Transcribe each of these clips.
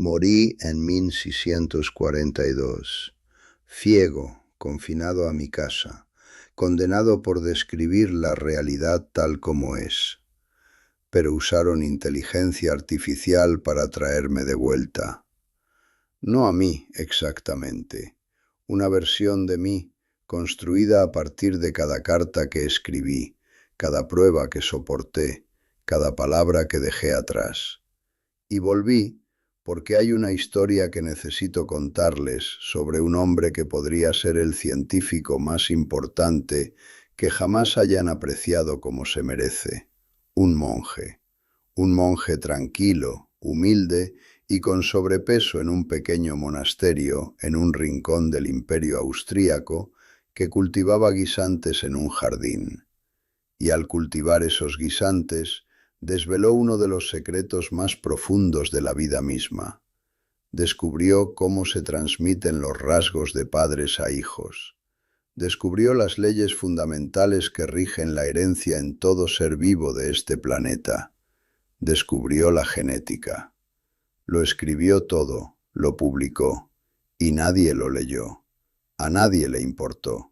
Morí en 1642, ciego, confinado a mi casa, condenado por describir la realidad tal como es. Pero usaron inteligencia artificial para traerme de vuelta. No a mí exactamente, una versión de mí construida a partir de cada carta que escribí, cada prueba que soporté, cada palabra que dejé atrás. Y volví porque hay una historia que necesito contarles sobre un hombre que podría ser el científico más importante que jamás hayan apreciado como se merece. Un monje tranquilo, humilde y con sobrepeso en un pequeño monasterio en un rincón del Imperio austríaco que cultivaba guisantes en un jardín. Y al cultivar esos guisantes, desveló uno de los secretos más profundos de la vida misma. Descubrió cómo se transmiten los rasgos de padres a hijos. Descubrió las leyes fundamentales que rigen la herencia en todo ser vivo de este planeta. Descubrió la genética. Lo escribió todo, lo publicó, y nadie lo leyó. A nadie le importó.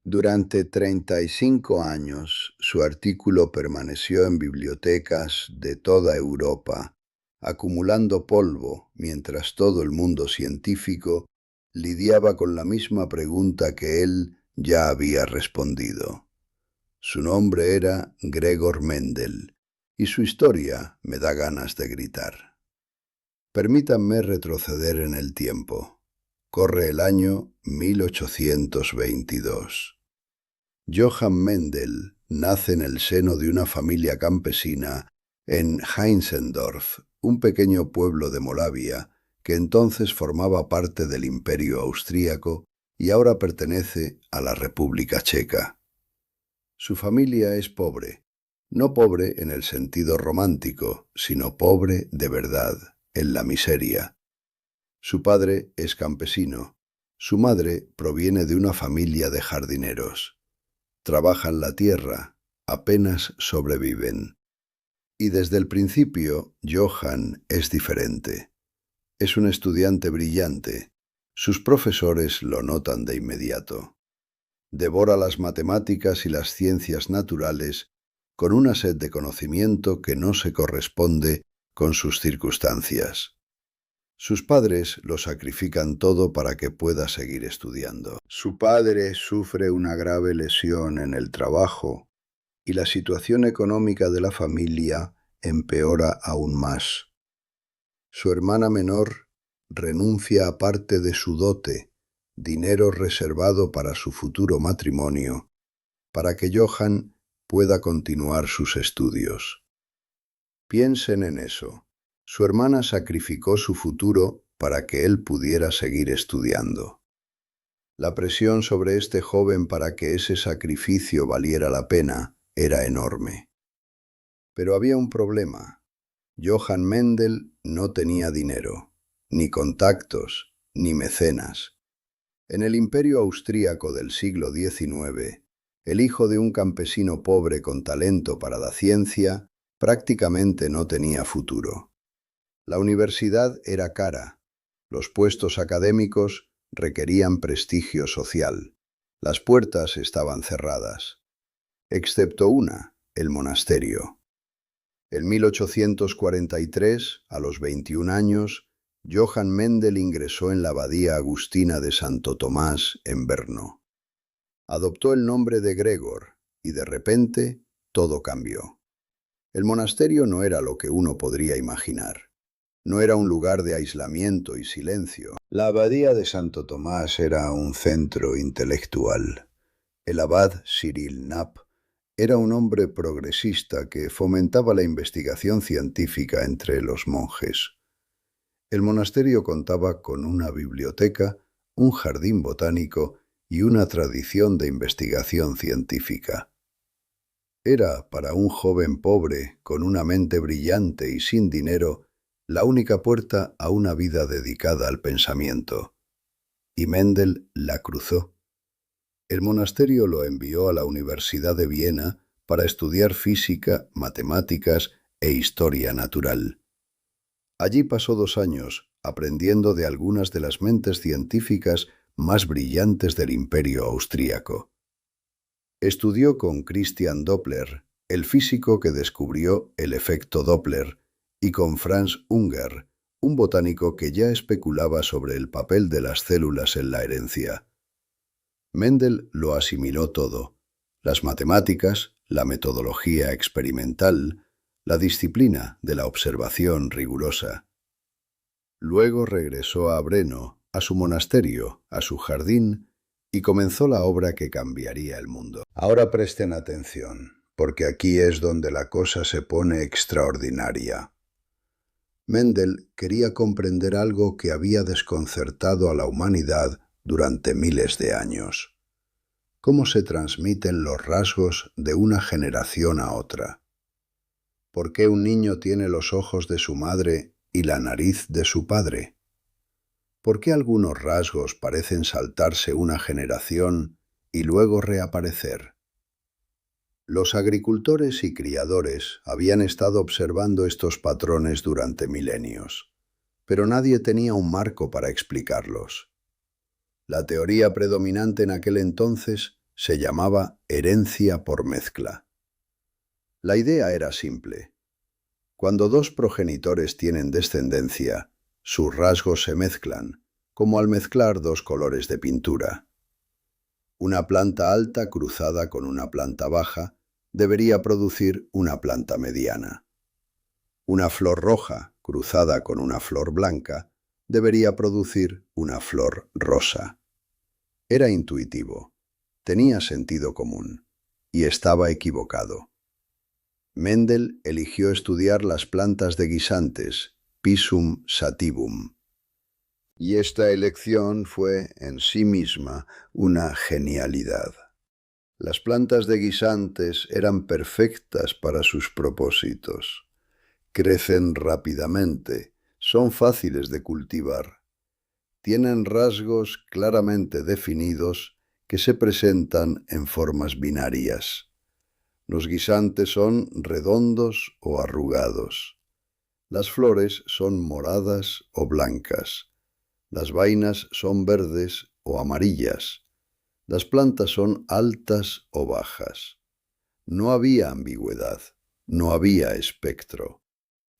Durante 35 años, su artículo permaneció en bibliotecas de toda Europa, acumulando polvo, mientras todo el mundo científico lidiaba con la misma pregunta que él ya había respondido. Su nombre era Gregor Mendel, y su historia me da ganas de gritar. Permítanme retroceder en el tiempo. Corre el año 1822. Johann Mendel nace en el seno de una familia campesina en Heinzendorf, un pequeño pueblo de Moravia que entonces formaba parte del Imperio austríaco y ahora pertenece a la República Checa. Su familia es pobre, no pobre en el sentido romántico, sino pobre de verdad, en la miseria. Su padre es campesino, su madre proviene de una familia de jardineros. Trabajan la tierra, apenas sobreviven. Y desde el principio, Johann es diferente. Es un estudiante brillante. Sus profesores lo notan de inmediato. Devora las matemáticas y las ciencias naturales con una sed de conocimiento que no se corresponde con sus circunstancias. Sus padres lo sacrifican todo para que pueda seguir estudiando. Su padre sufre una grave lesión en el trabajo y la situación económica de la familia empeora aún más. Su hermana menor renuncia a parte de su dote, dinero reservado para su futuro matrimonio, para que Johann pueda continuar sus estudios. Piensen en eso. Su hermana sacrificó su futuro para que él pudiera seguir estudiando. La presión sobre este joven para que ese sacrificio valiera la pena era enorme. Pero había un problema. Johann Mendel no tenía dinero, ni contactos, ni mecenas. En el Imperio austríaco del siglo XIX, el hijo de un campesino pobre con talento para la ciencia prácticamente no tenía futuro. La universidad era cara, los puestos académicos requerían prestigio social, las puertas estaban cerradas, excepto una, el monasterio. En 1843, a los 21 años, Johann Mendel ingresó en la abadía agustina de Santo Tomás en Brno. Adoptó el nombre de Gregor y de repente todo cambió. El monasterio no era lo que uno podría imaginar. No era un lugar de aislamiento y silencio. La abadía de Santo Tomás era un centro intelectual. El abad Cyril Knapp era un hombre progresista que fomentaba la investigación científica entre los monjes. El monasterio contaba con una biblioteca, un jardín botánico y una tradición de investigación científica. Era, para un joven pobre, con una mente brillante y sin dinero, la única puerta a una vida dedicada al pensamiento. Y Mendel la cruzó. El monasterio lo envió a la Universidad de Viena para estudiar física, matemáticas e historia natural. Allí pasó 2 años, aprendiendo de algunas de las mentes científicas más brillantes del Imperio austríaco. Estudió con Christian Doppler, el físico que descubrió el efecto Doppler, y con Franz Unger, un botánico que ya especulaba sobre el papel de las células en la herencia. Mendel lo asimiló todo: las matemáticas, la metodología experimental, la disciplina de la observación rigurosa. Luego regresó a Breno, a su monasterio, a su jardín, y comenzó la obra que cambiaría el mundo. Ahora presten atención, porque aquí es donde la cosa se pone extraordinaria. Mendel quería comprender algo que había desconcertado a la humanidad durante miles de años: cómo se transmiten los rasgos de una generación a otra. ¿Por qué un niño tiene los ojos de su madre y la nariz de su padre? ¿Por qué algunos rasgos parecen saltarse una generación y luego reaparecer? Los agricultores y criadores habían estado observando estos patrones durante milenios, pero nadie tenía un marco para explicarlos. La teoría predominante en aquel entonces se llamaba herencia por mezcla. La idea era simple: cuando dos progenitores tienen descendencia, sus rasgos se mezclan, como al mezclar dos colores de pintura. Una planta alta cruzada con una planta baja debería producir una planta mediana. Una flor roja cruzada con una flor blanca debería producir una flor rosa. Era intuitivo, tenía sentido común, y estaba equivocado. Mendel eligió estudiar las plantas de guisantes, Pisum sativum. Y esta elección fue en sí misma una genialidad. Las plantas de guisantes eran perfectas para sus propósitos. Crecen rápidamente, son fáciles de cultivar. Tienen rasgos claramente definidos que se presentan en formas binarias. Los guisantes son redondos o arrugados. Las flores son moradas o blancas. Las vainas son verdes o amarillas. Las plantas son altas o bajas. No había ambigüedad, no había espectro.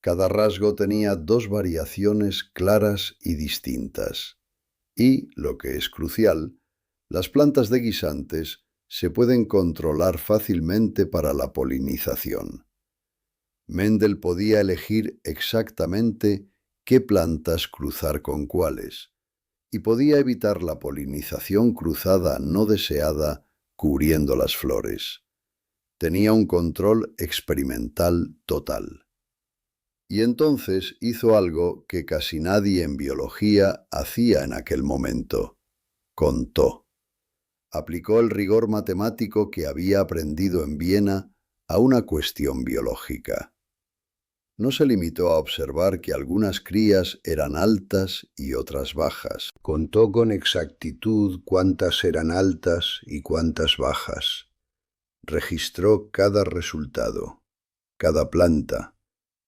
Cada rasgo tenía dos variaciones claras y distintas. Y, lo que es crucial, las plantas de guisantes se pueden controlar fácilmente para la polinización. Mendel podía elegir exactamente qué plantas cruzar con cuáles, y podía evitar la polinización cruzada no deseada cubriendo las flores. Tenía un control experimental total. Y entonces hizo algo que casi nadie en biología hacía en aquel momento: contó. Aplicó el rigor matemático que había aprendido en Viena a una cuestión biológica. No se limitó a observar que algunas crías eran altas y otras bajas. Contó con exactitud cuántas eran altas y cuántas bajas. Registró cada resultado, cada planta,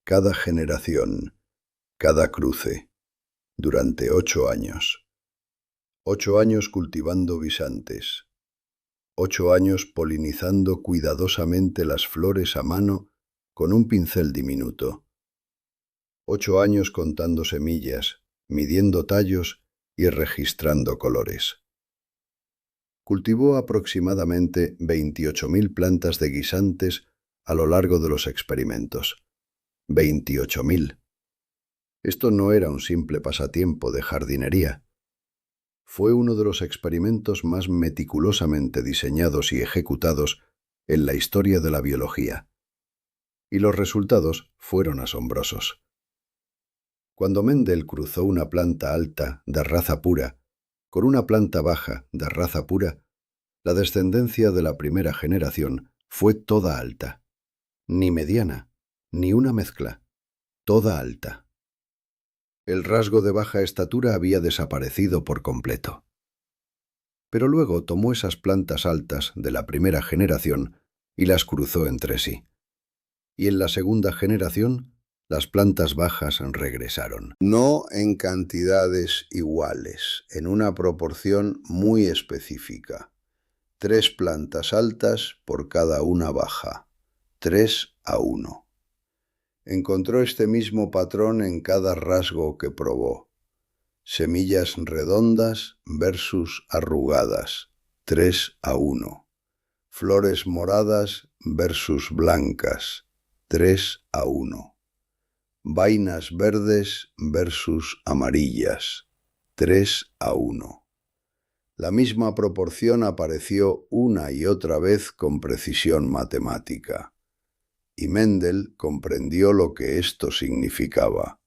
cada generación, cada cruce, durante 8 años. 8 años cultivando guisantes. 8 años polinizando cuidadosamente las flores a mano con un pincel diminuto. 8 años contando semillas, midiendo tallos y registrando colores. Cultivó aproximadamente 28.000 plantas de guisantes a lo largo de los experimentos. 28.000. Esto no era un simple pasatiempo de jardinería. Fue uno de los experimentos más meticulosamente diseñados y ejecutados en la historia de la biología. Y los resultados fueron asombrosos. Cuando Mendel cruzó una planta alta de raza pura con una planta baja de raza pura, la descendencia de la primera generación fue toda alta. Ni mediana, ni una mezcla, toda alta. El rasgo de baja estatura había desaparecido por completo. Pero luego tomó esas plantas altas de la primera generación y las cruzó entre sí. Y en la segunda generación Las plantas bajas regresaron, no en cantidades iguales, en una proporción muy específica. 3 plantas altas por cada una baja, 3-1. Encontró este mismo patrón en cada rasgo que probó. Semillas redondas versus arrugadas, 3-1. Flores moradas versus blancas, 3-1. Vainas verdes versus amarillas, 3-1. La misma proporción apareció una y otra vez con precisión matemática. Y Mendel comprendió lo que esto significaba.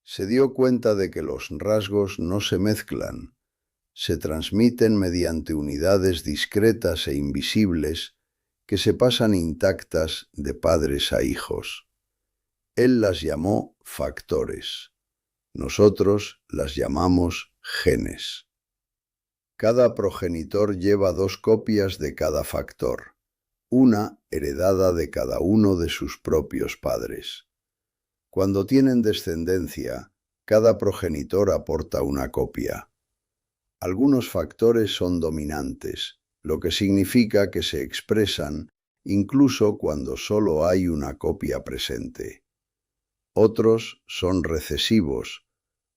Se dio cuenta de que los rasgos no se mezclan, se transmiten mediante unidades discretas e invisibles que se pasan intactas de padres a hijos. Él las llamó factores. Nosotros las llamamos genes. Cada progenitor lleva 2 copias de cada factor, una heredada de cada uno de sus propios padres. Cuando tienen descendencia, cada progenitor aporta una copia. Algunos factores son dominantes, lo que significa que se expresan incluso cuando solo hay una copia presente. Otros son recesivos,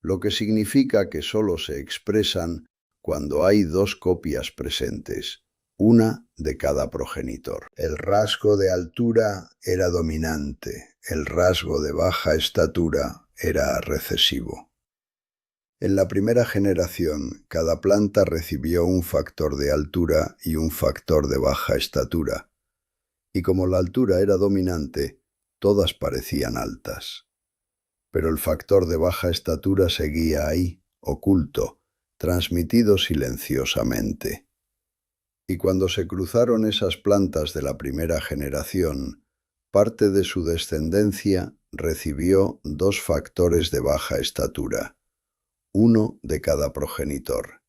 lo que significa que solo se expresan cuando hay 2 copias presentes, una de cada progenitor. El rasgo de altura era dominante, el rasgo de baja estatura era recesivo. En la primera generación, cada planta recibió un factor de altura y un factor de baja estatura, y como la altura era dominante, todas parecían altas. Pero el factor de baja estatura seguía ahí, oculto, transmitido silenciosamente. Y cuando se cruzaron esas plantas de la primera generación, parte de su descendencia recibió 2 factores de baja estatura, uno de cada progenitor,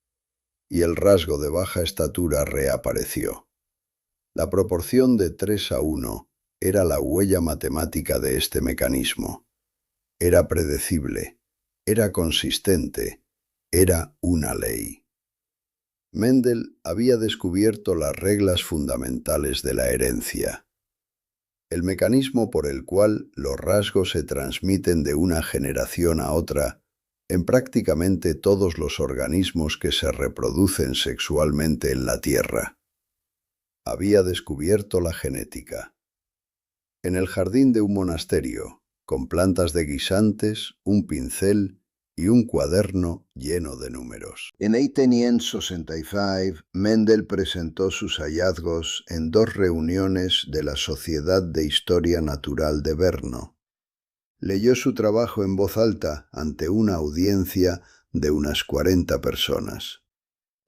y el rasgo de baja estatura reapareció. La proporción de 3-1 era la huella matemática de este mecanismo. Era predecible, era consistente, era una ley. Mendel había descubierto las reglas fundamentales de la herencia, el mecanismo por el cual los rasgos se transmiten de una generación a otra en prácticamente todos los organismos que se reproducen sexualmente en la Tierra. Había descubierto la genética. En el jardín de un monasterio, con plantas de guisantes, un pincel y un cuaderno lleno de números. En 1865, Mendel presentó sus hallazgos en 2 reuniones de la Sociedad de Historia Natural de Brno. Leyó su trabajo en voz alta ante una audiencia de unas 40 personas.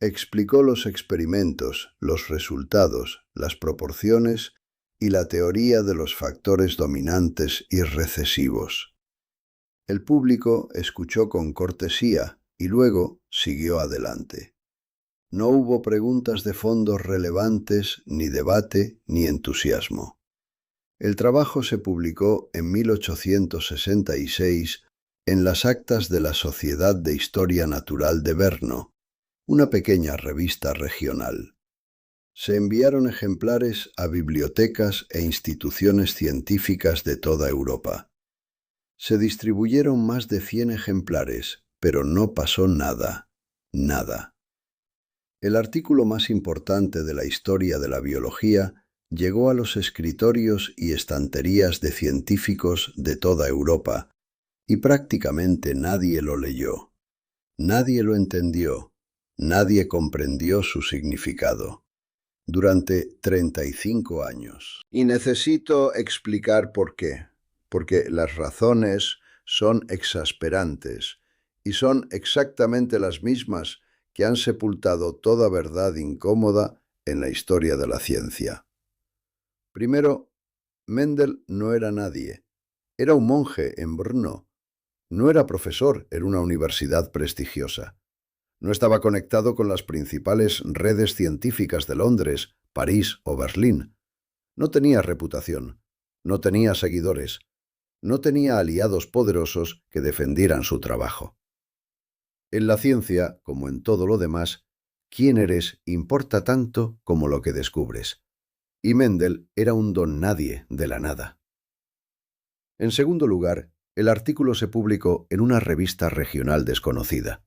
Explicó los experimentos, los resultados, las proporciones y la teoría de los factores dominantes y recesivos. El público escuchó con cortesía y luego siguió adelante. No hubo preguntas de fondo relevantes, ni debate, ni entusiasmo. El trabajo se publicó en 1866 en las actas de la Sociedad de Historia Natural de Brno, una pequeña revista regional. Se enviaron ejemplares a bibliotecas e instituciones científicas de toda Europa. Se distribuyeron más de 100 ejemplares, pero no pasó nada, nada. El artículo más importante de la historia de la biología llegó a los escritorios y estanterías de científicos de toda Europa, y prácticamente nadie lo leyó. Nadie lo entendió, nadie comprendió su significado. Durante 35 años. Y necesito explicar por qué. Porque las razones son exasperantes y son exactamente las mismas que han sepultado toda verdad incómoda en la historia de la ciencia. Primero, Mendel no era nadie. Era un monje en Brno. No era profesor en una universidad prestigiosa. No estaba conectado con las principales redes científicas de Londres, París o Berlín. No tenía reputación. No tenía seguidores. No tenía aliados poderosos que defendieran su trabajo. En la ciencia, como en todo lo demás, quién eres importa tanto como lo que descubres. Y Mendel era un don nadie de la nada. En segundo lugar, el artículo se publicó en una revista regional desconocida.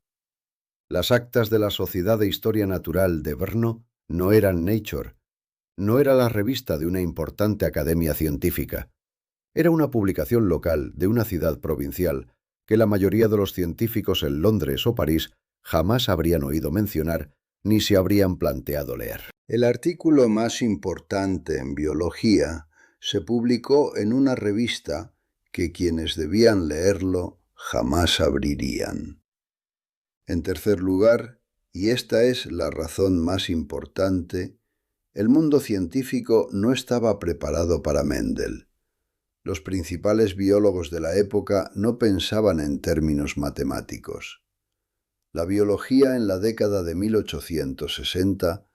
Las actas de la Sociedad de Historia Natural de Brno no eran Nature, no era la revista de una importante academia científica. Era una publicación local de una ciudad provincial que la mayoría de los científicos en Londres o París jamás habrían oído mencionar ni se habrían planteado leer. El artículo más importante en biología se publicó en una revista que quienes debían leerlo jamás abrirían. En tercer lugar, y esta es la razón más importante, el mundo científico no estaba preparado para Mendel. Los principales biólogos de la época no pensaban en términos matemáticos. La biología en la década de 1860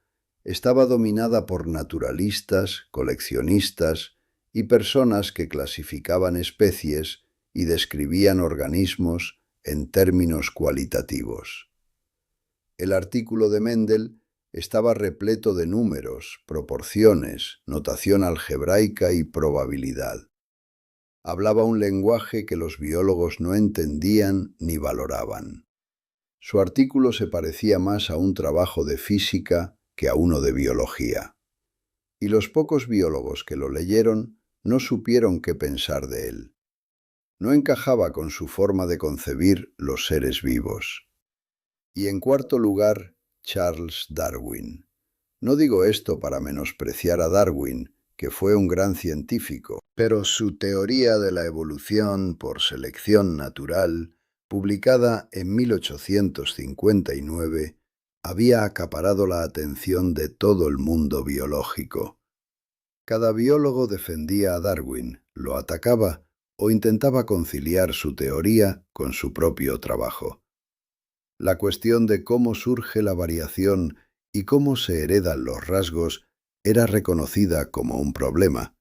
estaba dominada por naturalistas, coleccionistas y personas que clasificaban especies y describían organismos en términos cualitativos. El artículo de Mendel estaba repleto de números, proporciones, notación algebraica y probabilidad. Hablaba un lenguaje que los biólogos no entendían ni valoraban. Su artículo se parecía más a un trabajo de física que a uno de biología. Y los pocos biólogos que lo leyeron no supieron qué pensar de él. No encajaba con su forma de concebir los seres vivos. Y en cuarto lugar, Charles Darwin. No digo esto para menospreciar a Darwin, que fue un gran científico, pero su teoría de la evolución por selección natural, publicada en 1859, había acaparado la atención de todo el mundo biológico. Cada biólogo defendía a Darwin, lo atacaba o intentaba conciliar su teoría con su propio trabajo. La cuestión de cómo surge la variación y cómo se heredan los rasgos era reconocida como un problema.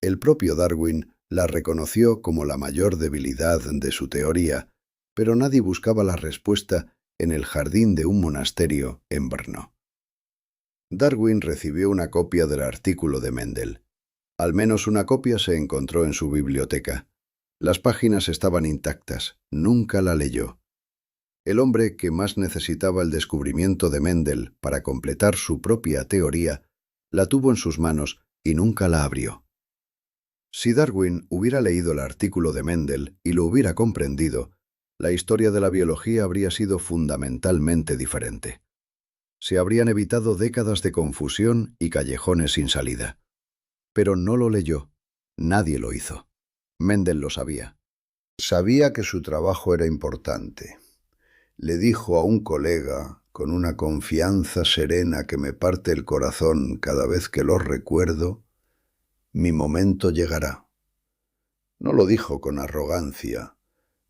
El propio Darwin la reconoció como la mayor debilidad de su teoría, pero nadie buscaba la respuesta en el jardín de un monasterio en Brno. Darwin recibió una copia del artículo de Mendel. Al menos una copia se encontró en su biblioteca. Las páginas estaban intactas, nunca la leyó. El hombre que más necesitaba el descubrimiento de Mendel para completar su propia teoría, la tuvo en sus manos y nunca la abrió. Si Darwin hubiera leído el artículo de Mendel y lo hubiera comprendido, la historia de la biología habría sido fundamentalmente diferente. Se habrían evitado décadas de confusión y callejones sin salida. Pero no lo leyó. Nadie lo hizo. Mendel lo sabía. Sabía que su trabajo era importante. Le dijo a un colega, con una confianza serena que me parte el corazón cada vez que lo recuerdo, «Mi momento llegará». No lo dijo con arrogancia,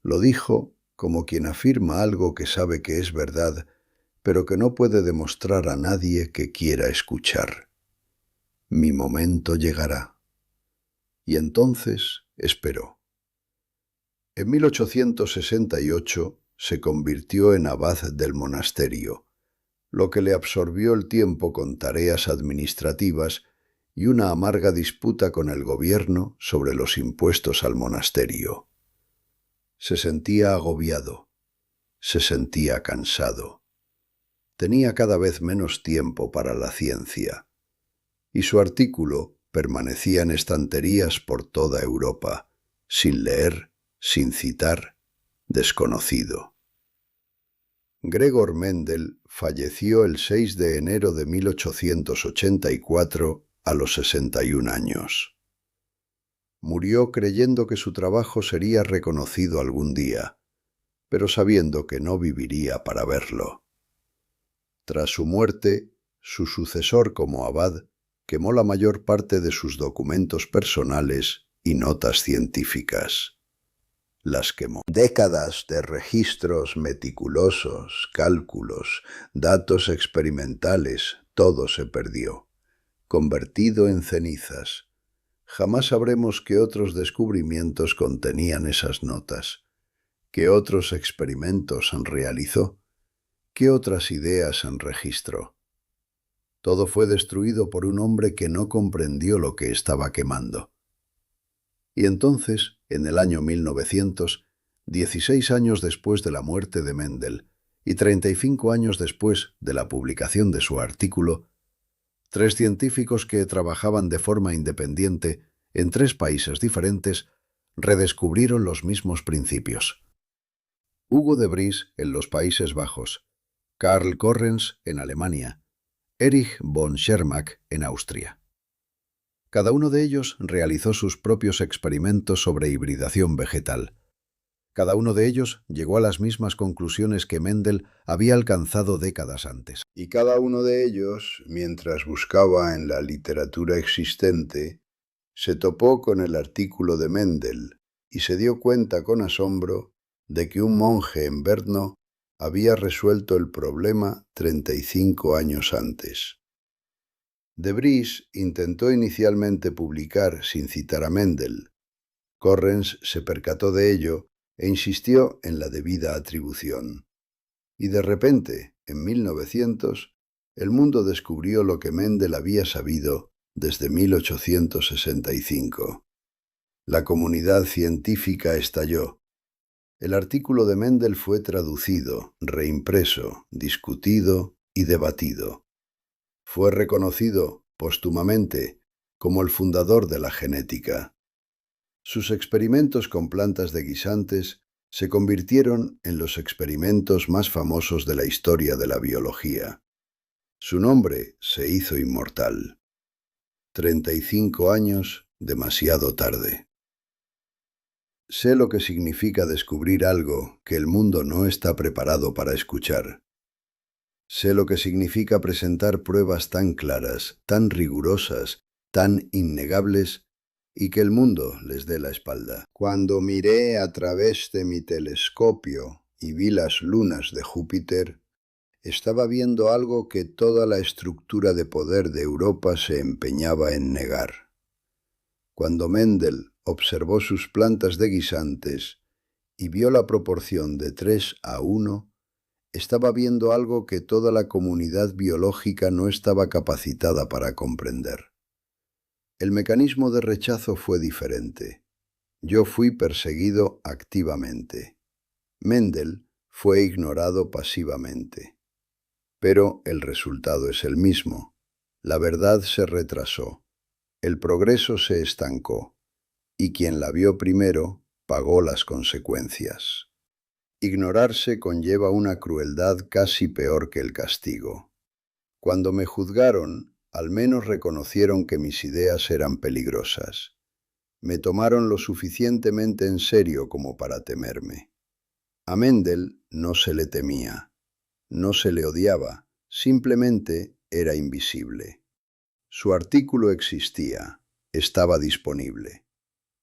lo dijo como quien afirma algo que sabe que es verdad, pero que no puede demostrar a nadie que quiera escuchar. «Mi momento llegará». Y entonces esperó. En 1868 se convirtió en abad del monasterio, lo que le absorbió el tiempo con tareas administrativas y una amarga disputa con el gobierno sobre los impuestos al monasterio. Se sentía agobiado, se sentía cansado. Tenía cada vez menos tiempo para la ciencia, y su artículo permanecía en estanterías por toda Europa, sin leer, sin citar, desconocido. Gregor Mendel falleció el 6 de enero de 1884 a los 61 años. Murió creyendo que su trabajo sería reconocido algún día, pero sabiendo que no viviría para verlo. Tras su muerte, su sucesor como abad quemó la mayor parte de sus documentos personales y notas científicas. Las quemó. Décadas de registros meticulosos, cálculos, datos experimentales, todo se perdió, convertido en cenizas. Jamás sabremos qué otros descubrimientos contenían esas notas, qué otros experimentos realizó, qué otras ideas registró. Todo fue destruido por un hombre que no comprendió lo que estaba quemando. Y entonces, en el año 1900, 16 años después de la muerte de Mendel y 35 años después de la publicación de su artículo, 3 científicos que trabajaban de forma independiente en 3 países diferentes redescubrieron los mismos principios. Hugo de Vries en los Países Bajos, Karl Correns en Alemania, Erich von Schermack en Austria. Cada uno de ellos realizó sus propios experimentos sobre hibridación vegetal. Cada uno de ellos llegó a las mismas conclusiones que Mendel había alcanzado décadas antes. Y cada uno de ellos, mientras buscaba en la literatura existente, se topó con el artículo de Mendel y se dio cuenta con asombro de que un monje en Brno había resuelto el problema 35 años antes. De Vries intentó inicialmente publicar sin citar a Mendel. Correns se percató de ello e insistió en la debida atribución. Y de repente, en 1900, el mundo descubrió lo que Mendel había sabido desde 1865. La comunidad científica estalló. El artículo de Mendel fue traducido, reimpreso, discutido y debatido. Fue reconocido póstumamente como el fundador de la genética. Sus experimentos con plantas de guisantes se convirtieron en los experimentos más famosos de la historia de la biología. Su nombre se hizo inmortal. 35 años, demasiado tarde. Sé lo que significa descubrir algo que el mundo no está preparado para escuchar. Sé lo que significa presentar pruebas tan claras, tan rigurosas, tan innegables, y que el mundo les dé la espalda. Cuando miré a través de mi telescopio y vi las lunas de Júpiter, estaba viendo algo que toda la estructura de poder de Europa se empeñaba en negar. Cuando Mendel observó sus plantas de guisantes y vio la proporción de 3:1, estaba viendo algo que toda la comunidad biológica no estaba capacitada para comprender. El mecanismo de rechazo fue diferente. Yo fui perseguido activamente. Mendel fue ignorado pasivamente. Pero el resultado es el mismo. La verdad se retrasó. El progreso se estancó. Y quien la vio primero pagó las consecuencias. Ignorarse conlleva una crueldad casi peor que el castigo. Cuando me juzgaron, al menos reconocieron que mis ideas eran peligrosas. Me tomaron lo suficientemente en serio como para temerme. A Mendel no se le temía, no se le odiaba, simplemente era invisible. Su artículo existía, estaba disponible.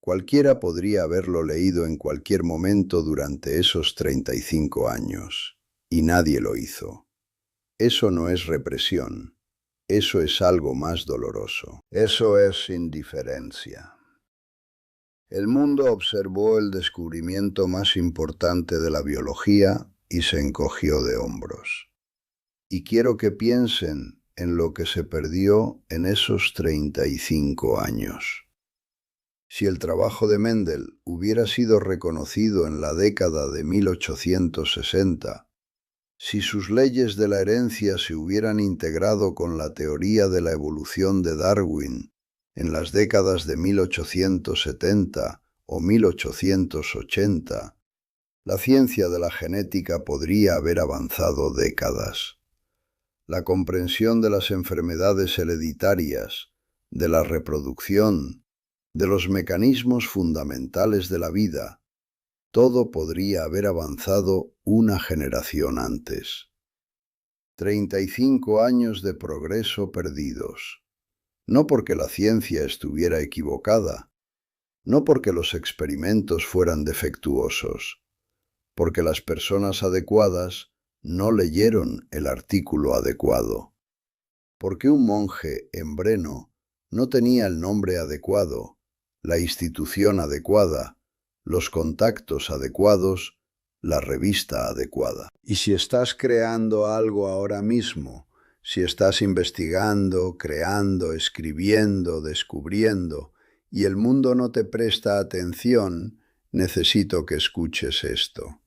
Cualquiera podría haberlo leído en cualquier momento durante esos 35 años, y nadie lo hizo. Eso no es represión, eso es algo más doloroso. Eso es indiferencia. El mundo observó el descubrimiento más importante de la biología y se encogió de hombros. Y quiero que piensen en lo que se perdió en esos 35 años. Si el trabajo de Mendel hubiera sido reconocido en la década de 1860, si sus leyes de la herencia se hubieran integrado con la teoría de la evolución de Darwin en las décadas de 1870 o 1880, la ciencia de la genética podría haber avanzado décadas. La comprensión de las enfermedades hereditarias, de la reproducción, de los mecanismos fundamentales de la vida, todo podría haber avanzado una generación antes. 35 años de progreso perdidos. No porque la ciencia estuviera equivocada, no porque los experimentos fueran defectuosos, porque las personas adecuadas no leyeron el artículo adecuado, porque un monje en Brno no tenía el nombre adecuado la institución adecuada, los contactos adecuados, la revista adecuada. Y si estás creando algo ahora mismo, si estás investigando, creando, escribiendo, descubriendo, y el mundo no te presta atención, necesito que escuches esto.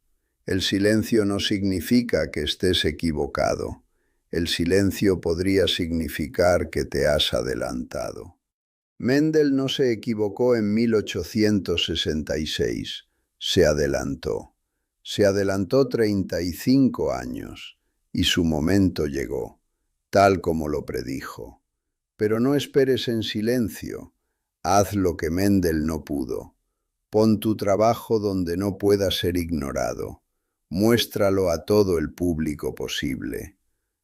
El silencio no significa que estés equivocado. El silencio podría significar que te has adelantado. Mendel no se equivocó en 1866, se adelantó. Se adelantó 35 años, y su momento llegó, tal como lo predijo. Pero no esperes en silencio, haz lo que Mendel no pudo. Pon tu trabajo donde no pueda ser ignorado. Muéstralo a todo el público posible.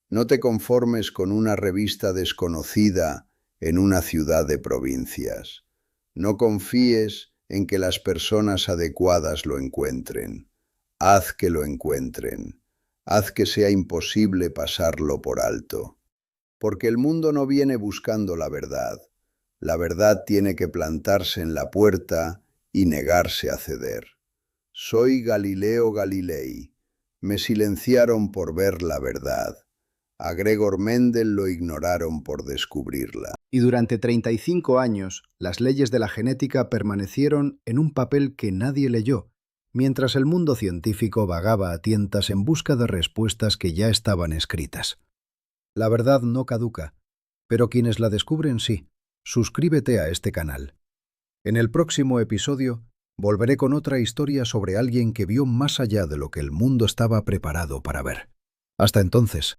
No te conformes con una revista desconocida en una ciudad de provincias. No confíes en que las personas adecuadas lo encuentren. Haz que lo encuentren. Haz que sea imposible pasarlo por alto. Porque el mundo no viene buscando la verdad. La verdad tiene que plantarse en la puerta y negarse a ceder. Soy Galileo Galilei. Me silenciaron por ver la verdad. A Gregor Mendel lo ignoraron por descubrirla. Y durante 35 años, las leyes de la genética permanecieron en un papel que nadie leyó, mientras el mundo científico vagaba a tientas en busca de respuestas que ya estaban escritas. La verdad no caduca, pero quienes la descubren sí. Suscríbete a este canal. En el próximo episodio, volveré con otra historia sobre alguien que vio más allá de lo que el mundo estaba preparado para ver. Hasta entonces.